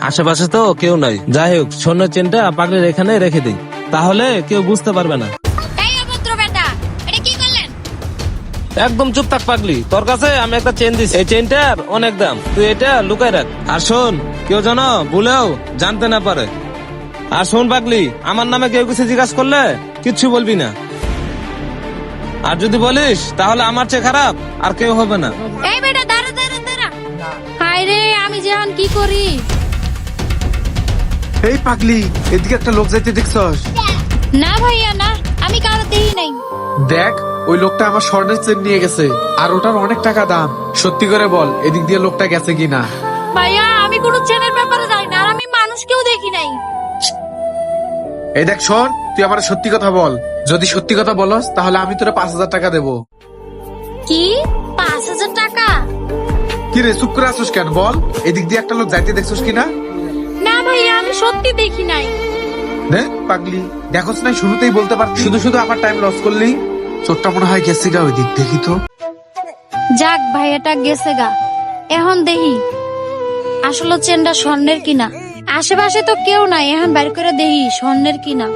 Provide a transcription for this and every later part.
আশেপাশে তো কেউ নাই, যাই হোক স্বর্ণের চেনটা পাগড়ির এখানে রেখে দিই, তাহলে কেউ বুঝতে পারবে না। এই অভদ্র বেটা, এটা কি করলেন? একদম চুপ থাক পাগলি, তোর কাছে আমি একটা চেন দিছি, এই চেনটার অনেক দাম, তুই এটা লুকাই রাখ। আর শোন, কেউ যেন ভুলেও জানতে না পারে। আর শোন পাগলি, আমার নামে কেউ কিছু জিজ্ঞাসা করলে কিচ্ছু বলবি না, আর যদি বলিস তাহলে আমার চেয়ে খারাপ আর কেউ হবে না। এই বেটা দাঁড়া দাঁড়া দাঁড়া। হায় রে, আমি যেন কি করি? এই পাগলি, এদিকে একটা লোক যাইতে দেখছস? না ভাইয়া না, আমি কারো দেই নাই। দেখ, ওই লোকটা আমার স্বর্ণের চেন নিয়ে গেছে, আর ওটার অনেক টাকা দাম। সত্যি করে বল, এদিক দিয়ে লোকটা গেছে কিনা? ভাইয়া আমি কোনো চেনের ব্যাপারে জানি না, আর আমি মানুষকেও দেখি নাই। এই দেখ শোন, তুই আমার সত্যি কথা বল। যদি সত্যি কথা বলস তাহলে আমি তোরে 5,000 টাকা দেবো। কি 5,000 টাকা? কি রে, চুপ করে আসছিস কেন? বল, এদিক দিয়ে একটা লোক যাইতে দেখছস কিনা? না ভাইয়া আমি সত্যি দেখি নাই। দেখ পাগলি, দেখোস নাই, শুরুতেই বলতে পারতি। শুধু শুধু আমার টাইম লস করলি। চোরটা মনে হয় গেছে গা, ওই দিক দেখি তো। যাক ভাইয়াটা গেছে গা, এখন দেখি আসলে চেনটা স্বর্ণের কিনা। আশেপাশে তো কেউ নাই, এখন বাইর করে দেখি স্বর্ণের কিনা।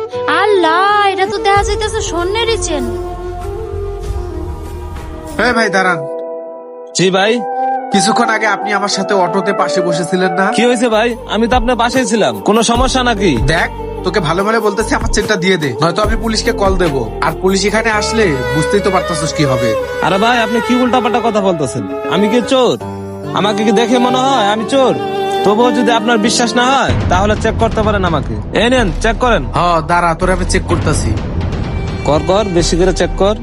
আল্লাহ, এটা তো দেখা যাইতেছে স্বর্ণেরই চেন। হ্যাঁ ভাই দাঁড়ান। জি ভাই। কিছুক্ষণ আগে আপনি আমার সাথে অটোতে পাশে বসেছিলেন না? কি হয়েছে ভাই? আমি তো আপনার পাশেই ছিলাম, কোনো সমস্যা নাকি? দেখ, তোকে ভালো ভালো বলতেছি, আমার চেনটা দিয়ে দে, নয়তো আমি পুলিশকে কল দেবো। আর পুলিশ এখানে আসলে বুঝতেই তো পারতাছিস কি হবে। আরে ভাই, আপনি কি উল্টাপাল্টা কথা বলতেছেন? আমি কি চোর? আমাকে কি দেখে মনে হয় আমি চোর? তবুও যদি আপনার বিশ্বাস না হয় তাহলে চেক করতে পারেন আমাকে। এই নেন, চেক করেন। দাঁড়া, তোরে আমি চেক করতেছি। কর, বেশি করে চেক কর।